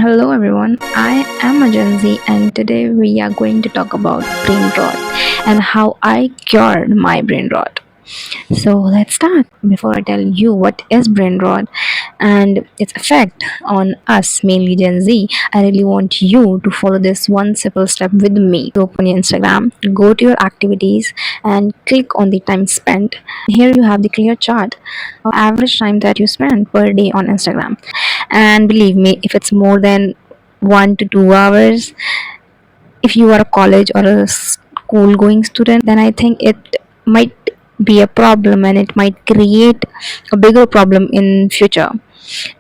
Hello everyone, I am a Gen Z and today we are going to talk about brain rot and how I cured my brain rot. So let's start. Before I tell you what is brain rot and its effect on us, mainly Gen Z, I really want you to follow this one simple step with me. Open your Instagram, go to your activities, and click on the time spent. Here you have the clear chart of average time that you spend per day on Instagram. And believe me, if it's more than 1 to 2 hours, if you are a college or a school going student, then I think it might be a problem and it might create a bigger problem in future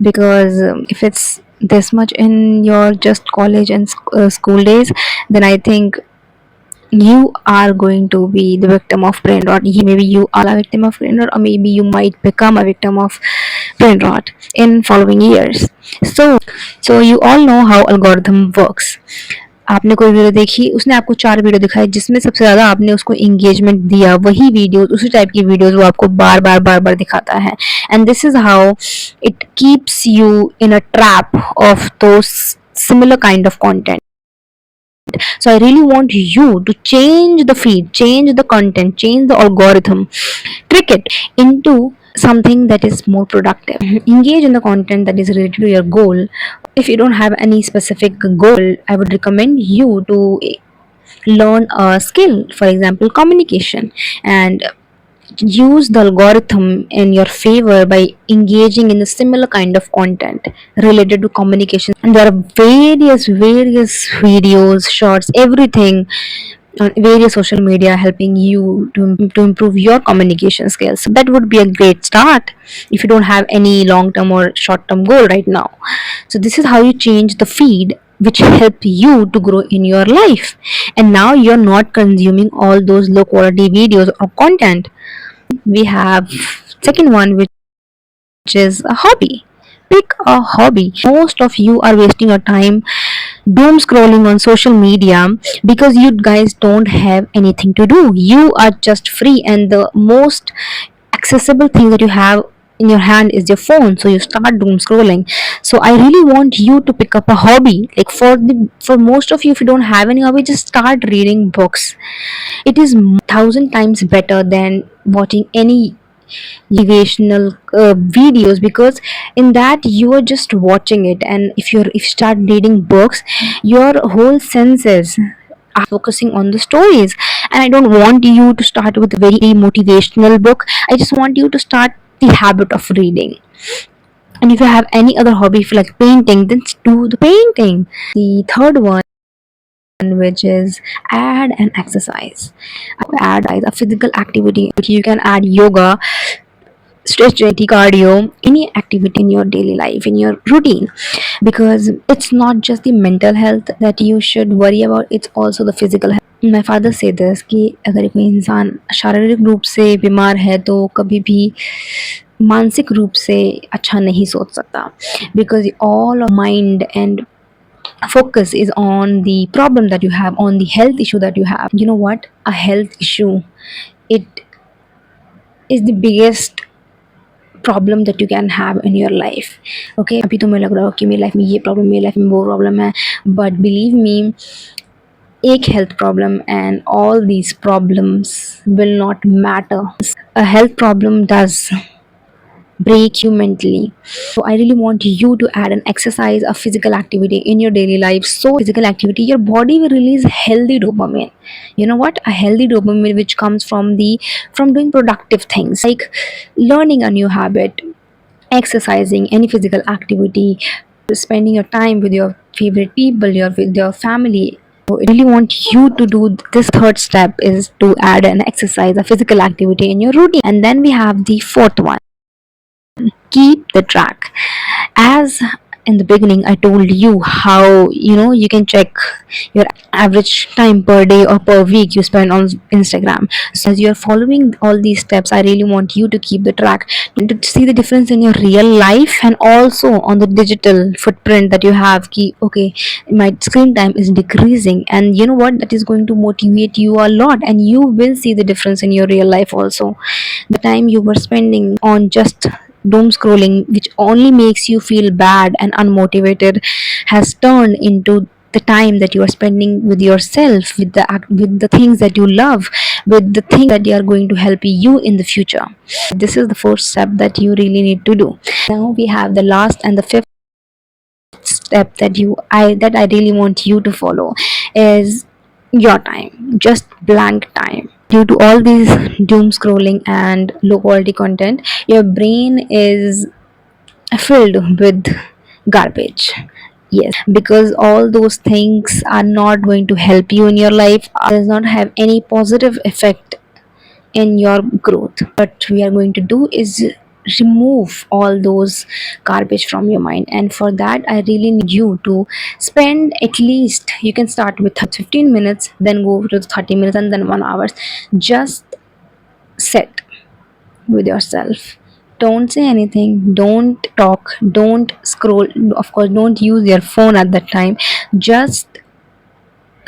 because if it's this much in your just college and school days, then I think you are going to be the victim of brain rot. Maybe you are a victim of brain rot, or maybe you might become a victim of brain rot in following years. So you all know how algorithm works. आपने कोई video देखी, उसने आपको 4 video दिखाई जिसमें सबसे ज़्यादा आपने उसको एंगेजमेंट दिया, वही वीडियोस, उसी टाइप की वीडियोस वो आपको बार-बार दिखाता है। And this is how it keeps you in a trap of those similar kind of content. So I really want you to change the feed, change the content, change the algorithm, trick it into something that is more productive. Engage in the content that is related to your goal. If you don't have any specific goal, I would recommend you to learn a skill, for example, communication, and use the algorithm in your favor by engaging in a similar kind of content related to communication. And there are various videos, shorts, everything on various social media helping you to improve your communication skills. So that would be a great start if you don't have any long term or short term goal right now. So this is how you change the feed which help you to grow in your life, and now you're not consuming all those low quality videos or content. We have second one, which is a hobby. Pick a hobby. Most of you are wasting your time doom scrolling on social media because you guys don't have anything to do. You are just free, and the most accessible thing that you have in your hand is your phone, so you start doom scrolling. So I really want you to pick up a hobby. Like for most of you, if you don't have any hobby, just start reading books. It is 1,000 times better than watching any motivational videos, because in that you are just watching it, and if you start reading books, your whole senses are focusing on the stories. And I don't want you to start with a very motivational book. I just want you to start the habit of reading. And if you have any other hobby, if you like painting, then do the painting. The third one, which is add an exercise. Add a physical activity. You can add yoga, stretching, cardio, any activity in your daily life, in your routine, because it's not just the mental health that you should worry about, it's also the physical health. My father say this कि अगर कोई इंसान शारीरिक रूप से बीमार है तो कभी भी मानसिक रूप से अच्छा नहीं सोच सकता, because all of mind and focus is on the problem that you have, on the health issue that you have. You know what, a health issue, it is the biggest problem that you can have in your life. Okay, अभी तुम्हें लग रहा हो कि मेरी life में ये problem, मेरी लाइफ में वो प्रॉब्लम है, बट बिलीव मी, एक health problem and all these problems will not matter. A health problem does break you mentally. So I really want you to add an exercise, a physical activity in your daily life. So physical activity, your body will release healthy dopamine. You know what, a healthy dopamine which comes from doing productive things like learning a new habit, exercising, any physical activity, spending your time with your favorite people, with your family. So I really want you to do this. Third step is to add an exercise, a physical activity in your routine. And then we have the fourth one, keep the track. As in the beginning I told you how you can check your average time per day or per week you spend on Instagram. So as you're following all these steps, I really want you to keep the track, to see the difference in your real life and also on the digital footprint that you have. Ki, okay, my screen time is decreasing, and you know what, that is going to motivate you a lot, and you will see the difference in your real life also. The time you were spending on just doom scrolling, which only makes you feel bad and unmotivated, has turned into the time that you are spending with yourself, with with the things that you love, with the things that they are going to help you in the future. This is the first step that you really need to do. Now we have the last and the fifth step that I really want you to follow is your time, just blank time. Due to all these doom scrolling and low quality content, your brain is filled with garbage. Yes, because all those things are not going to help you in your life, does not have any positive effect in your growth. What we are going to do is remove all those garbage from your mind, and for that I really need you to spend at least, you can start with 15 minutes, then go to 30 minutes, and then 1 hour. Just sit with yourself. Don't say anything, don't talk, don't scroll, of course don't use your phone at that time. Just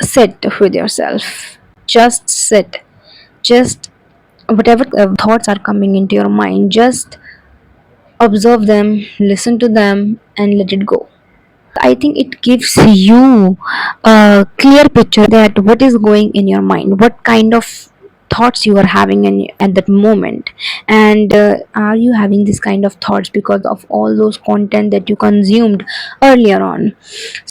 sit with yourself. Just sit. Just whatever thoughts are coming into your mind, just observe them, listen to them, and let it go. I think it gives you a clear picture that what is going in your mind, what kind of thoughts you are having at that moment, and are you having this kind of thoughts because of all those content that you consumed earlier on.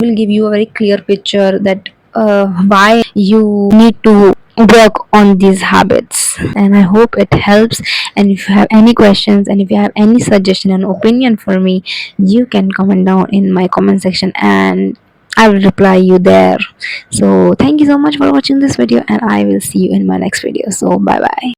Will give you a very clear picture that why you need to work on these habits. And I hope it helps, and if you have any questions and if you have any suggestion and opinion for me, you can comment down in my comment section and I will reply you there. So thank you so much for watching this video, and I will see you in my next video. So bye bye.